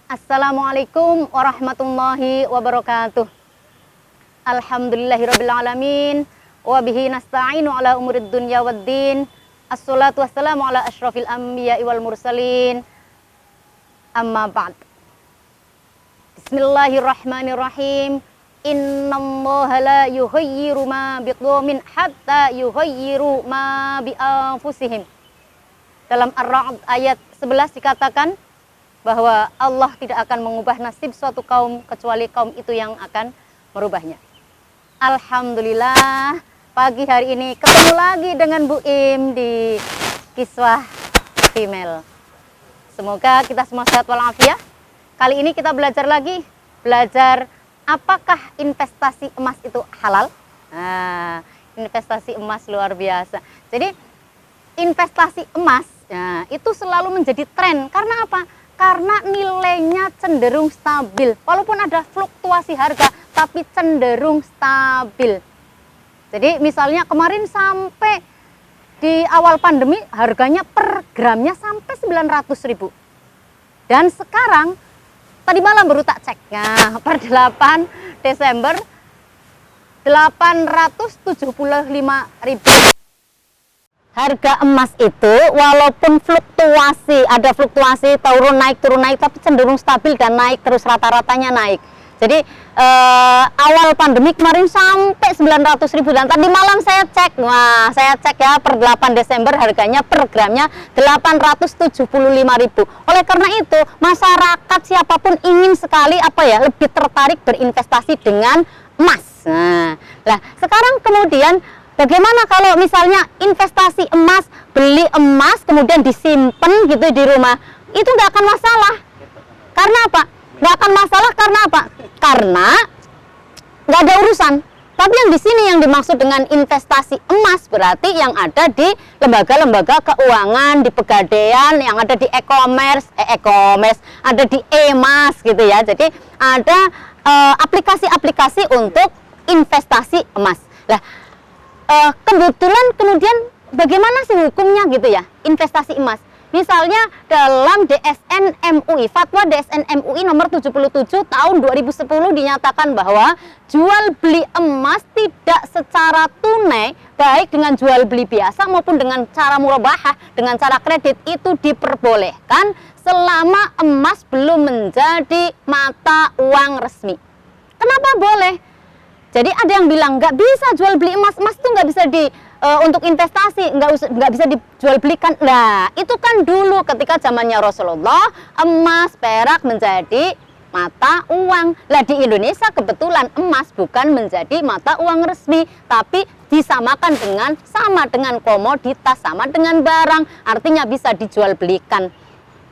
Assalamualaikum warahmatullahi wabarakatuh. Alhamdulillahirabbil alamin wa bihi nasta'inu ala umurid dunya waddin. Assalatu wassalamu ala asyrafil anbiya'i wal mursalin. Amma ba'd. Bismillahirrahmanirrahim. Innallaha la yughayyiru ma biqaumin hatta yughayyiru ma bi anfusihim. Dalam Ar-Ra'd ayat 11 dikatakan bahwa Allah tidak akan mengubah nasib suatu kaum kecuali kaum itu yang akan merubahnya. Alhamdulillah, pagi hari ini ketemu lagi dengan Bu Im di Kiswah Female. Semoga kita semua sehat walafiat. Kali ini kita belajar apakah investasi emas itu halal. Nah, investasi emas luar biasa. Jadi investasi emas itu selalu menjadi tren. Karena apa? Karena nilainya cenderung stabil. Walaupun ada fluktuasi harga, tapi cenderung stabil. Jadi misalnya kemarin sampai di awal pandemi harganya per gramnya sampai 900.000. Dan sekarang tadi malam baru tak cek. Nah, per 8 Desember 875.000. Harga emas itu walaupun ada fluktuasi turun naik, tapi cenderung stabil dan naik terus, rata-ratanya naik. Jadi awal pandemi kemarin sampai 900.000 dan tadi malam saya cek, ya per 8 Desember harganya per gramnya 875.000. Oleh karena itu masyarakat siapapun ingin sekali lebih tertarik berinvestasi dengan emas. Nah, sekarang kemudian bagaimana kalau misalnya investasi emas, beli emas kemudian disimpan gitu di rumah, itu nggak akan masalah. Karena apa? Nggak akan masalah karena apa? Karena nggak ada urusan. Tapi yang di sini yang dimaksud dengan investasi emas berarti yang ada di lembaga-lembaga keuangan, di Pegadaian, yang ada di e-commerce, ada di emas gitu ya. Jadi ada aplikasi-aplikasi untuk investasi emas. Nah, kebetulan kemudian bagaimana sih hukumnya gitu ya investasi emas? Misalnya dalam DSN MUI, fatwa DSN MUI nomor 77 tahun 2010 dinyatakan bahwa jual beli emas tidak secara tunai, baik dengan jual beli biasa maupun dengan cara murabahah, dengan cara kredit, itu diperbolehkan selama emas belum menjadi mata uang resmi. Kenapa boleh? Jadi ada yang bilang nggak bisa jual beli emas itu nggak bisa untuk investasi, nggak bisa dijual belikan. Nah, itu kan dulu ketika zamannya Rasulullah emas, perak menjadi mata uang. Lah di Indonesia kebetulan emas bukan menjadi mata uang resmi, tapi disamakan sama dengan komoditas, sama dengan barang, artinya bisa dijual belikan.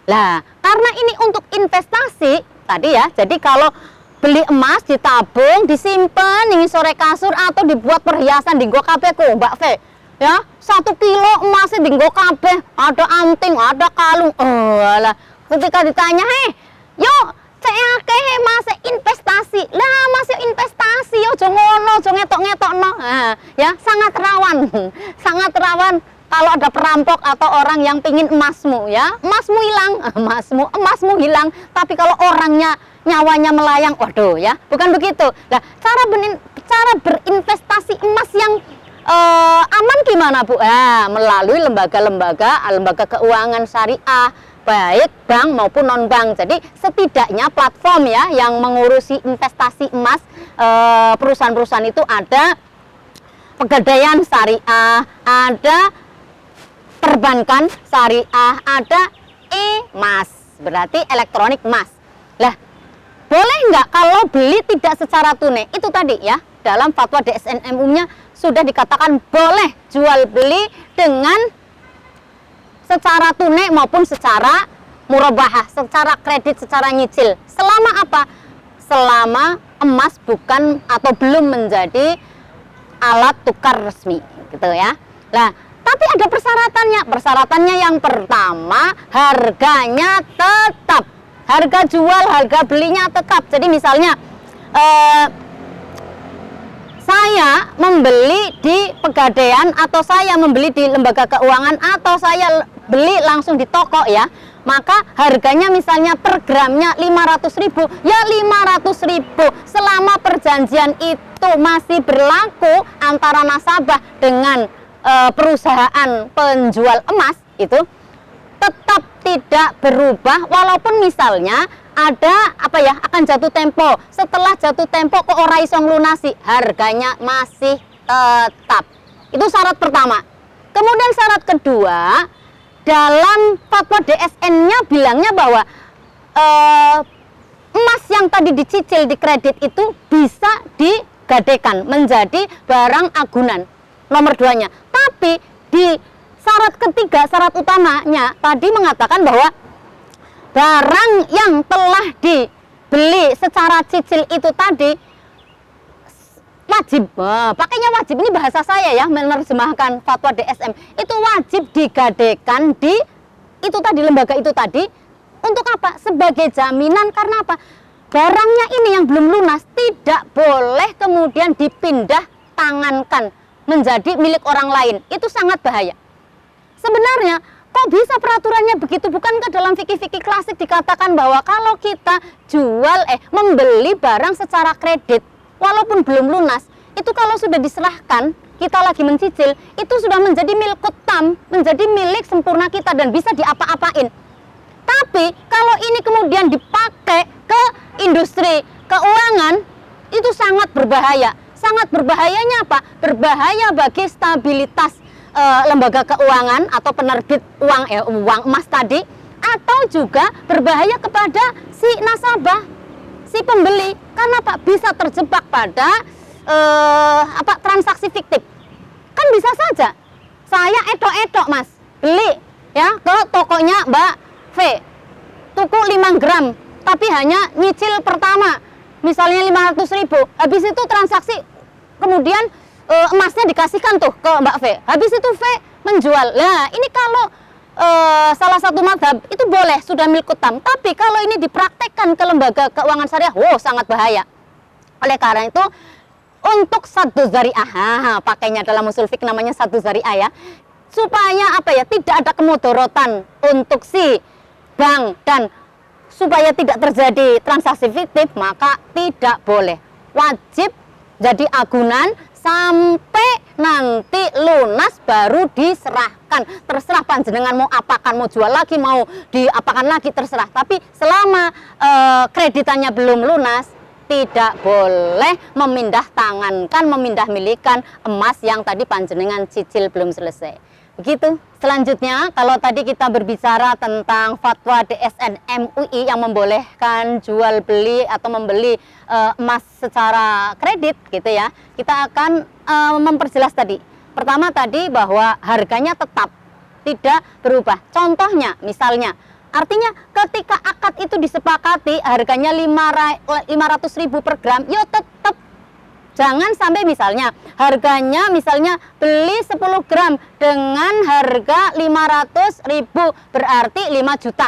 Lah, karena ini untuk investasi tadi ya, jadi kalau beli emas ditabung, disimpan, ini sore kasur atau dibuat perhiasan di kabeh ku Mbak Fe. Ya, 1 kilo emasnya di kabeh, ada anting, ada kalung. Lah, ketika ditanya, "Yuk, cek akeh emas investasi." Lah, Mas yo investasi yo aja ngono, aja ngetok-ngetokno. Ya, sangat rawan. Sangat rawan kalau ada perampok atau orang yang pingin emasmu ya. Emasmu hilang, emasmu hilang. Tapi kalau orangnya nyawanya melayang, waduh ya, bukan begitu. Nah, cara berinvestasi emas yang aman gimana Bu? Melalui lembaga keuangan syariah, baik bank maupun non bank. Jadi setidaknya platform ya yang mengurusi investasi emas, perusahaan-perusahaan itu ada Pegadaian Syariah, ada perbankan syariah, ada emas, berarti elektronik emas. Lah, boleh nggak kalau beli tidak secara tunai? Itu tadi ya, dalam fatwa DSN MUI-nya sudah dikatakan boleh jual beli dengan secara tunai maupun secara murabahah, secara kredit, secara nyicil. Selama apa? Selama emas bukan atau belum menjadi alat tukar resmi, gitu ya. Nah, tapi ada persyaratannya. Persyaratannya yang pertama, harganya tetap. Harga jual, harga belinya tetap. Jadi misalnya saya membeli di Pegadaian atau saya membeli di lembaga keuangan atau saya beli langsung di toko ya, maka harganya misalnya per gramnya 500.000, ya 500.000. Selama perjanjian itu masih berlaku antara nasabah dengan perusahaan penjual emas, itu tetap tidak berubah. Walaupun misalnya ada apa ya, akan jatuh tempo, setelah jatuh tempo kok ora iso nglunasi, harganya masih tetap. Itu syarat pertama. Kemudian syarat kedua, dalam fatwa DSN-nya bilangnya bahwa emas yang tadi dicicil di kredit itu bisa digadekan menjadi barang agunan, nomor 2-nya. Tapi di syarat ketiga, syarat utamanya tadi mengatakan bahwa barang yang telah dibeli secara cicil itu tadi wajib, pakainya wajib, ini bahasa saya ya, menerjemahkan fatwa DSM, itu wajib digadekan di itu tadi, lembaga itu tadi. Untuk apa? Sebagai jaminan. Karena apa? Barangnya ini yang belum lunas tidak boleh kemudian dipindah tangankan menjadi milik orang lain. Itu sangat bahaya. Sebenarnya kok bisa peraturannya begitu? Bukankah dalam fikih-fikih klasik dikatakan bahwa kalau kita membeli barang secara kredit walaupun belum lunas, itu kalau sudah diserahkan, kita lagi mencicil, itu sudah menjadi milik tam, menjadi milik sempurna kita dan bisa diapa-apain. Tapi kalau ini kemudian dipakai ke industri keuangan, itu sangat berbahaya. Sangat berbahayanya apa? Berbahaya bagi stabilitas lembaga keuangan atau penerbit uang emas tadi, atau juga berbahaya kepada si nasabah, si pembeli. Karena Pak bisa terjebak pada transaksi fiktif. Kan bisa saja saya edok-edok Mas, beli ya ke tokonya Mbak V, tuku 5 gram, tapi hanya nyicil pertama misalnya 500.000. Habis itu transaksi kemudian emasnya dikasihkan tuh ke Mbak V. Habis itu V menjual. Nah, ini kalau salah satu mazhab itu boleh, sudah milk tam. Tapi kalau ini dipraktekkan ke lembaga keuangan syariah, sangat bahaya. Oleh karena itu, untuk satu zari'ah, pakainya dalam usul fiqh namanya satu zari'ah ya, supaya apa ya, tidak ada kemudorotan untuk si bank dan supaya tidak terjadi transaksi fiktif, maka tidak boleh, wajib jadi agunan sampai nanti lunas baru diserahkan. Terserah panjenengan mau apakan, mau jual lagi, mau diapakan lagi, terserah. Tapi selama kreditannya belum lunas, tidak boleh memindah tangankan, memindah milikan emas yang tadi panjenengan cicil belum selesai. Begitu. Selanjutnya, kalau tadi kita berbicara tentang fatwa DSN MUI yang membolehkan jual beli atau membeli emas secara kredit gitu ya, kita akan memperjelas tadi. Pertama tadi bahwa harganya tetap tidak berubah. Contohnya misalnya, artinya ketika akad itu disepakati harganya 500.000 per gram, ya tetap. Jangan sampai misalnya harganya misalnya beli 10 gram dengan harga 500.000, berarti 5 juta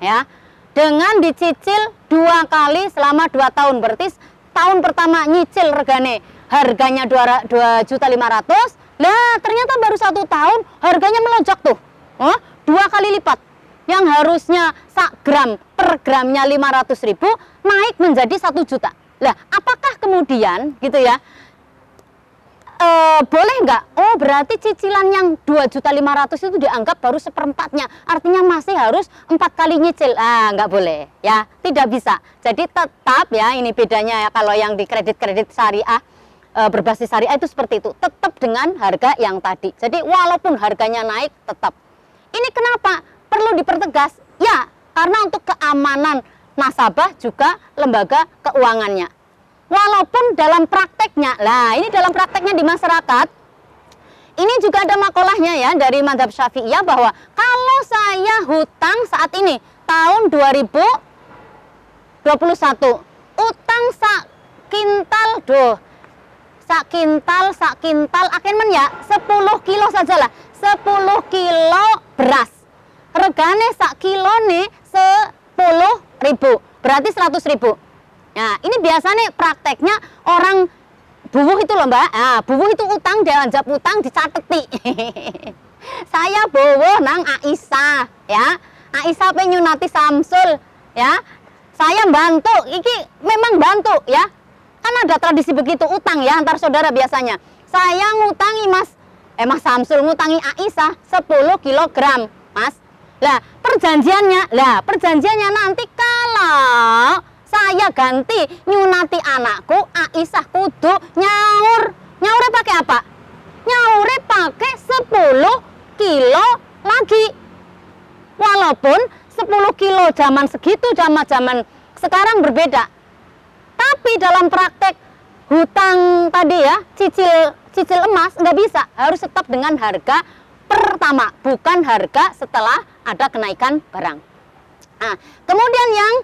ya. Dengan dicicil 2 kali selama 2 tahun, berarti tahun pertama nyicil regane harganya 2.500.000. Lah ternyata baru 1 tahun harganya melonjak tuh. 2 kali lipat. Yang harusnya sak gram per gramnya 500.000 naik menjadi 1 juta. Lah, apakah kemudian gitu ya, boleh nggak? Oh, berarti cicilan yang 2.500.000 itu dianggap baru seperempatnya. Artinya masih harus 4 kali nyicil. Nggak boleh ya, tidak bisa. Jadi tetap ya, ini bedanya ya kalau yang di kredit-kredit syariah, berbasis syariah itu seperti itu. Tetap dengan harga yang tadi. Jadi walaupun harganya naik tetap. Ini kenapa perlu dipertegas? Ya, karena untuk keamanan nasabah juga lembaga keuangannya. Walaupun dalam prakteknya, ini dalam prakteknya di masyarakat, ini juga ada makolahnya ya dari mazhab Syafi'iyah bahwa kalau saya hutang saat ini tahun 2021, utang sak kintal akhirnya ya 10 kilo sajalah, 10 kilo beras. Regane sak kilo nih 10.000, berarti 100.000. Nah, ini biasanya prakteknya orang buwuh itu loh Mbak. Buwuh itu utang, dianjap utang dicateti. Saya buwuh nang Aisyah ya. Aisyah penyunati Samsul, ya. Saya bantu, iki memang bantu, ya. Kan ada tradisi begitu, utang ya antar saudara biasanya. Saya ngutangi Mas Samsul ngutangi Aisyah 10 kilogram, Mas. Lah, perjanjiannya nanti kalau saya ganti nyunati anakku, Aisyah kudu nyaur. Nyaurnya pakai apa? Nyaurnya pakai 10 kilo lagi. Walaupun 10 kilo zaman segitu, zaman sekarang berbeda. Tapi dalam praktek hutang tadi ya, cicil emas nggak bisa, harus tetap dengan harga pertama, bukan harga setelah ada kenaikan barang. Nah, kemudian yang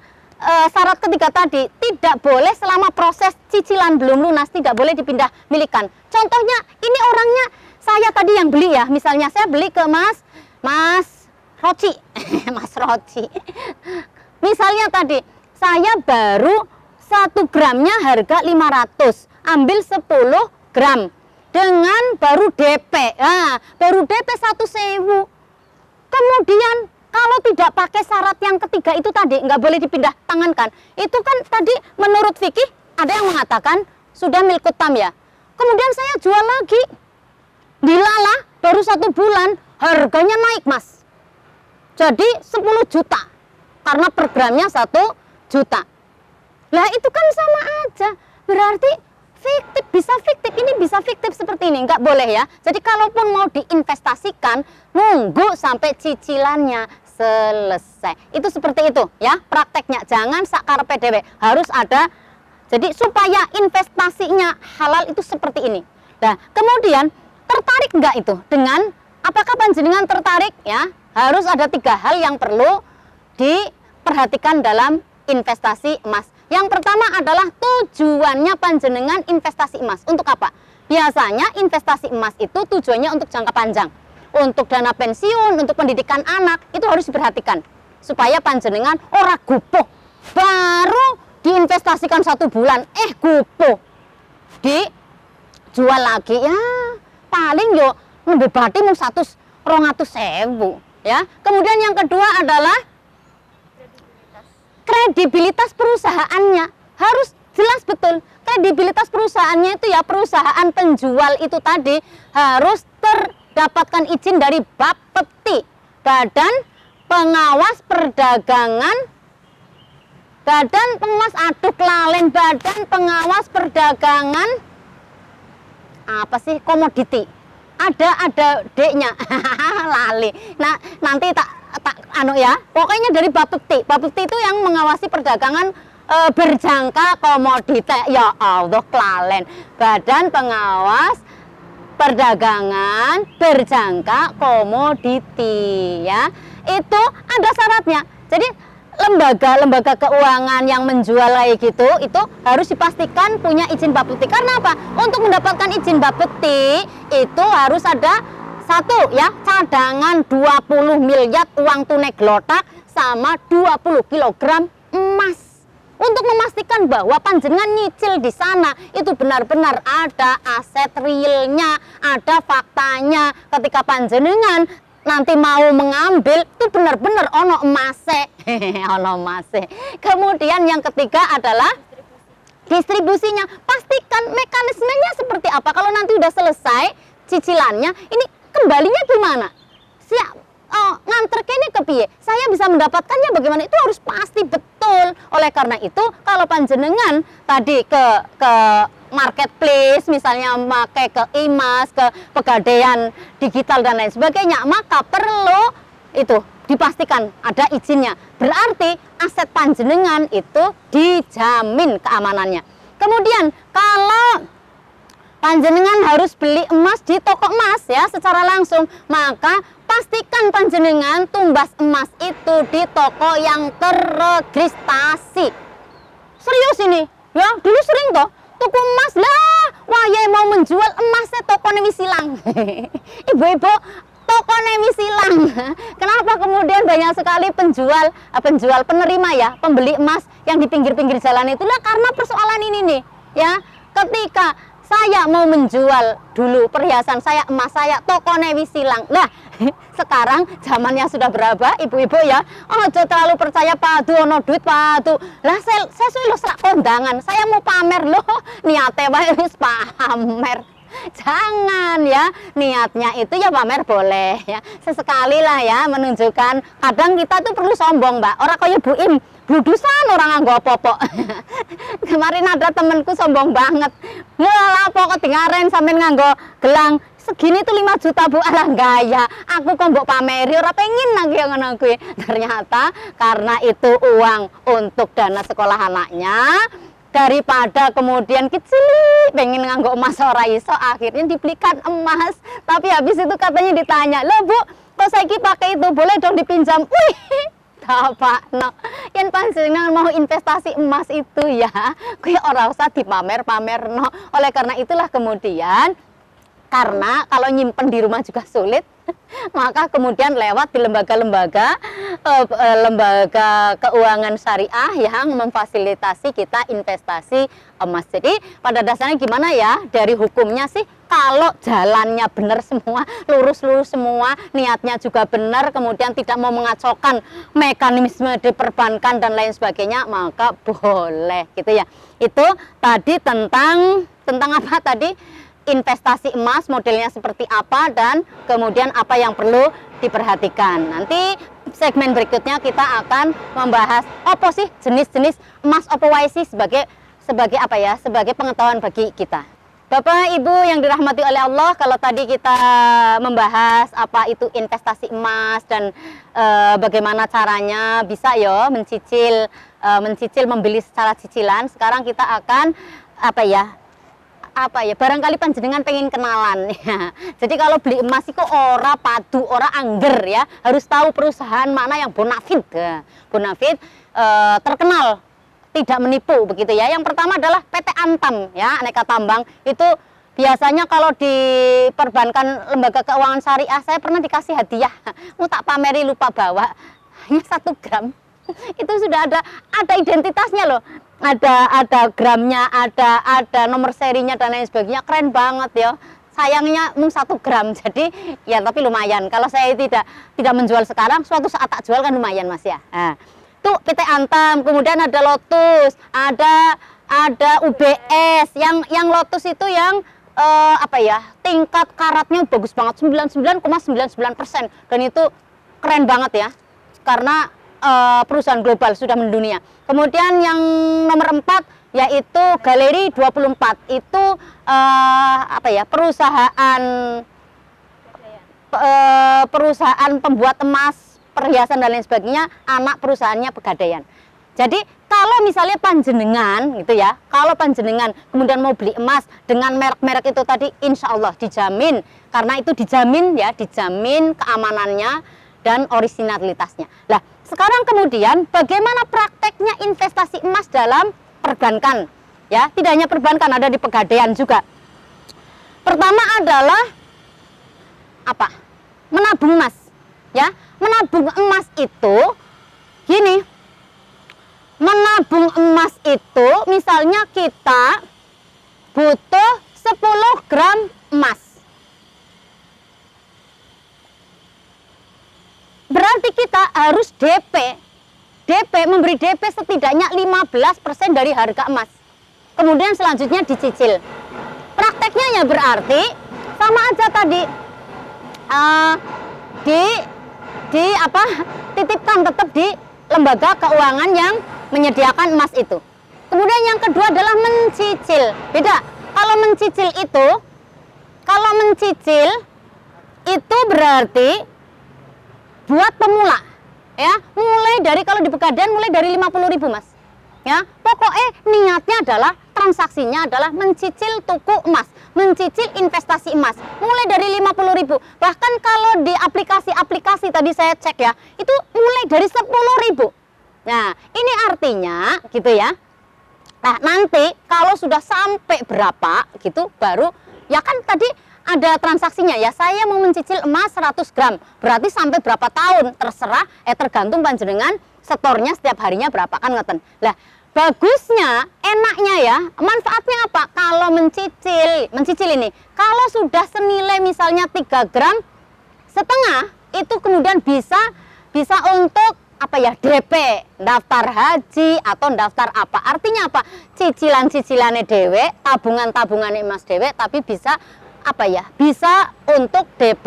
syarat ketiga tadi, tidak boleh selama proses cicilan belum lunas, tidak boleh dipindah milikan. Contohnya, ini orangnya saya tadi yang beli ya, misalnya saya beli ke Mas Roci, Mas Roci. Misalnya tadi, saya baru 1 gramnya harga 500, ambil 10 gram dengan baru DP. Nah, baru DP 1.000. Kemudian kalau tidak pakai syarat yang ketiga itu tadi, nggak boleh dipindah tangankan. Itu kan tadi menurut fikih ada yang mengatakan sudah milkut tam ya. Kemudian saya jual lagi, dilalah baru 1 bulan harganya naik Mas. Jadi 10 juta karena per gramnya 1 juta. Lah itu kan sama aja, berarti fiktif, ini bisa fiktif seperti ini, nggak boleh ya. Jadi kalaupun mau diinvestasikan, nunggu sampai cicilannya selesai. Itu seperti itu ya prakteknya, jangan sakarepe dhewe, harus ada. Jadi supaya investasinya halal itu seperti ini. Nah kemudian tertarik nggak itu dengan, apakah panjenengan tertarik ya? Harus ada 3 hal yang perlu diperhatikan dalam investasi emas. Yang pertama adalah tujuannya panjenengan investasi emas. Untuk apa? Biasanya investasi emas itu tujuannya untuk jangka panjang. Untuk dana pensiun, untuk pendidikan anak, itu harus diperhatikan. Supaya panjenengan ora gupuh. Baru diinvestasikan 1 bulan, gupuh. Dijual lagi, ya paling yo ngebebati mau 100-200.000. Ya. Kemudian yang kedua adalah kredibilitas perusahaannya harus jelas betul. Kredibilitas perusahaannya itu ya, perusahaan penjual itu tadi harus terdapatkan izin dari Bapepti, Badan Pengawas Perdagangan, Badan Pengawas Perdagangan apa sih, komoditi. Ada D-nya. Lali. Nah, nanti tak ya, pokoknya dari Bapepti. Bapepti itu yang mengawasi perdagangan berjangka komoditi. Ya Allah, kelalen. Badan Pengawas Perdagangan Berjangka Komoditi ya. Itu ada syaratnya. Jadi lembaga keuangan yang menjual kayak gitu itu harus dipastikan punya izin Bapepti. Karena apa? Untuk mendapatkan izin Bapepti itu harus ada 1 ya, cadangan 20 miliar uang tunai gelotak sama 20 kilogram emas. Untuk memastikan bahwa panjenengan nyicil di sana itu benar-benar ada aset realnya, ada faktanya. Ketika panjenengan nanti mau mengambil itu benar-benar ono emase. Ono emase. Kemudian yang ketiga adalah distribusinya. Pastikan mekanismenya seperti apa. Kalau nanti udah selesai cicilannya, ini kembalinya gimana? Siap. Nganter kene kepiye? Saya bisa mendapatkannya bagaimana? Itu harus pasti betul. Oleh karena itu, kalau panjenengan tadi ke marketplace, misalnya pakai ke IMAS, ke Pegadaian Digital dan lain sebagainya, maka perlu itu dipastikan ada izinnya. Berarti aset panjenengan itu dijamin keamanannya. Kemudian kalau panjenengan harus beli emas di toko emas ya secara langsung, maka pastikan panjenengan tumbas emas itu di toko yang terregistrasi. Serius ini ya, dulu sering toh tuku emas lah, wah mau menjual emasnya toko wis silang. Ibu-ibu, toko wis silang. Kenapa kemudian banyak sekali penjual penerima ya, pembeli emas yang di pinggir-pinggir jalan itulah karena persoalan ini nih ya. Ketika saya mau menjual dulu perhiasan saya, emas saya, tokone wis silang. Nah, sekarang zamannya sudah berubah, ibu-ibu ya. Ojo terlalu percaya padu ono duit padu. Lah saya sudah serak kondangan, saya mau pamer loh, niate wae wis pamer. Jangan ya, niatnya itu ya pamer boleh ya, sesekali lah ya, menunjukkan. Kadang kita tuh perlu sombong mbak, orang kaya Bu Im bludusan orang nganggo apa-apa. Kemarin ada temenku sombong banget, ngelah pokok tingaren sampai nganggo gelang segini tuh 5 juta Bu, alah gaya aku kok mbok pameri, ora pengen lagi yang ngono kuwi. Ternyata karena itu uang untuk dana sekolah anaknya, daripada kemudian kecil pengen nganggo emas ora iso, akhirnya dibelikan emas. Tapi habis itu katanya ditanya, "Loh Bu, kok saiki pakai itu, boleh dong dipinjam?" Wih, Pak, no. Yang panjenengan mau investasi emas itu ya, kuwi ora usah dipamer-pamer no. Oleh karena itulah kemudian, karena kalau nyimpen di rumah juga sulit, maka kemudian lewat di lembaga-lembaga lembaga keuangan syariah yang memfasilitasi kita investasi emas. Jadi pada dasarnya gimana ya, dari hukumnya sih kalau jalannya benar semua, lurus-lurus semua, niatnya juga benar, kemudian tidak mau mengacaukan mekanisme di perbankan dan lain sebagainya, maka boleh gitu ya. Itu tadi tentang apa tadi? Investasi emas modelnya seperti apa dan kemudian apa yang perlu diperhatikan. Nanti segmen berikutnya kita akan membahas apa sih jenis-jenis emas apa wae sih sebagai apa ya, sebagai pengetahuan bagi kita. Bapak Ibu yang dirahmati oleh Allah, kalau tadi kita membahas apa itu investasi emas dan bagaimana caranya bisa ya mencicil membeli secara cicilan. Sekarang kita akan barangkali panjenengan pengen kenalan ya. Jadi kalau beli emas itu ora padu, ora angger ya, harus tahu perusahaan mana yang bonafit ya. Bonafit terkenal, tidak menipu begitu ya. Yang pertama adalah PT Antam ya, Aneka Tambang. Itu biasanya kalau di perbankan lembaga keuangan syariah, saya pernah dikasih hadiah, mau tak pameri lupa bawa, hanya 1 gram. Itu sudah ada identitasnya loh, ada gramnya, ada nomor serinya dan lain sebagainya, keren banget ya. Sayangnya mung 1 gram, jadi ya tapi lumayan. Kalau saya tidak menjual sekarang, suatu saat tak jual kan lumayan mas ya. Nah, tuh PT Antam, kemudian ada Lotus, ada UBS, yang Lotus itu yang tingkat karatnya bagus banget, 99,99%, dan itu keren banget ya, karena perusahaan global sudah mendunia. Kemudian yang nomor 4 yaitu Galeri 24, itu perusahaan pembuat emas, perhiasan dan lain sebagainya, anak perusahaannya Pegadaian. Jadi kalau misalnya panjenengan gitu ya, kalau panjenengan kemudian mau beli emas dengan merek-merek itu tadi, insya Allah dijamin, karena itu dijamin ya, dijamin keamanannya dan originalitasnya. Lah, sekarang kemudian bagaimana prakteknya investasi emas dalam perbankan? Ya, tidak hanya perbankan, ada di Pegadaian juga. Pertama adalah apa? Menabung emas. Ya, menabung emas itu gini. Menabung emas itu misalnya kita butuh 10 gram emas. Berarti kita harus DP, memberi DP setidaknya 15% dari harga emas. Kemudian selanjutnya dicicil. Prakteknya ya berarti sama aja tadi, titipkan tetap di lembaga keuangan yang menyediakan emas itu. Kemudian yang kedua adalah mencicil. Beda. Kalau mencicil itu berarti buat pemula ya, mulai dari, kalau di Pegadaian mulai dari 50.000 mas ya. Pokoknya niatnya adalah, transaksinya adalah mencicil tuku emas, mencicil investasi emas, mulai dari 50.000. Bahkan kalau di aplikasi tadi saya cek ya, itu mulai dari 10.000. Nah ini artinya gitu ya. Nah nanti kalau sudah sampai berapa gitu, baru ya kan tadi ada transaksinya ya, saya mau mencicil emas 100 gram, berarti sampai berapa tahun, terserah, tergantung panjenengan setornya setiap harinya berapa kan ngeten. Lah bagusnya, enaknya ya, manfaatnya apa? Kalau mencicil ini, kalau sudah senilai misalnya 3,5 gram, itu kemudian bisa untuk apa ya, DP, daftar haji atau daftar apa. Artinya apa? Cicilan-cicilannya dewe, tabungan-tabungannya emas dewe, tapi bisa apa ya? Bisa untuk DP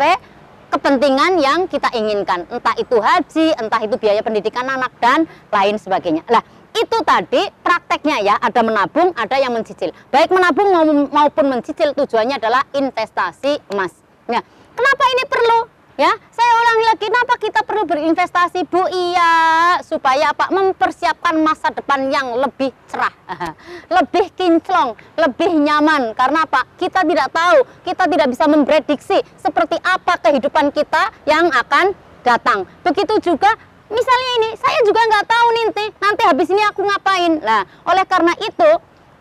kepentingan yang kita inginkan. Entah itu haji, entah itu biaya pendidikan anak dan lain sebagainya. Lah, itu tadi prakteknya ya, ada menabung, ada yang mencicil. Baik menabung maupun mencicil tujuannya adalah investasi emas. Nah, kenapa ini perlu? Ya, saya ulangi lagi, kenapa kita perlu berinvestasi, Bu? Iya, supaya apa? Mempersiapkan masa depan yang lebih cerah, lebih kinclong, lebih nyaman. Karena apa? Kita tidak tahu, kita tidak bisa memprediksi seperti apa kehidupan kita yang akan datang. Begitu juga misalnya ini, saya juga nggak tahu nanti habis ini aku ngapain. Nah, oleh karena itu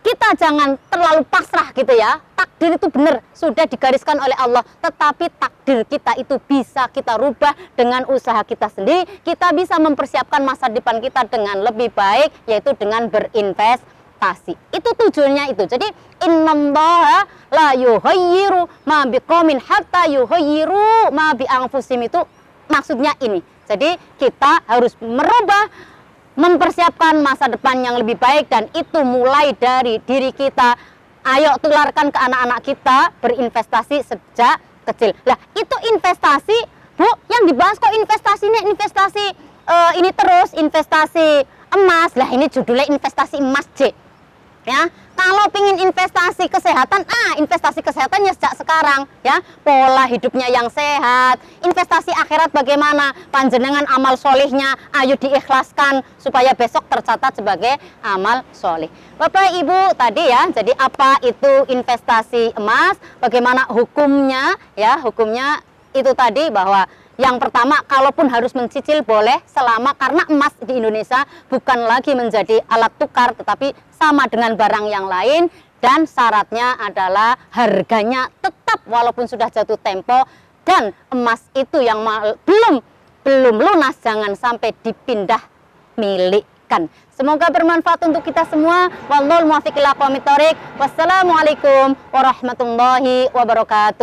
kita jangan terlalu pasrah gitu ya. Takdir itu benar, sudah digariskan oleh Allah. Tetapi takdir kita itu bisa kita rubah dengan usaha kita sendiri. Kita bisa mempersiapkan masa depan kita dengan lebih baik, yaitu dengan berinvestasi. Itu tujuannya itu. Jadi innallaha la yughayyiru ma biqaumin hatta yughayyiru ma bi anfusihim, itu maksudnya ini. Jadi kita harus merubah, mempersiapkan masa depan yang lebih baik, dan itu mulai dari diri kita. Ayo tularkan ke anak-anak kita, berinvestasi sejak kecil. Lah, itu investasi, Bu, yang dibahas kok investasinya investasi ini terus, investasi emas. Lah, ini judulnya investasi emas, C. Ya, kalau pingin investasi kesehatan, investasi kesehatannya sejak sekarang ya, pola hidupnya yang sehat. Investasi akhirat bagaimana? Panjenengan amal solihnya ayo diikhlaskan supaya besok tercatat sebagai amal solih. Bapak Ibu tadi ya, jadi apa itu investasi emas? Bagaimana hukumnya ya? Hukumnya itu tadi bahwa yang pertama, kalaupun harus mencicil boleh, selama karena emas di Indonesia bukan lagi menjadi alat tukar, tetapi sama dengan barang yang lain, dan syaratnya adalah harganya tetap walaupun sudah jatuh tempo, dan emas itu yang belum lunas jangan sampai dipindah milikkan. Semoga bermanfaat untuk kita semua. Wallahul muwaffiq ila aqwamit thoriq. Wassalamualaikum warahmatullahi wabarakatuh.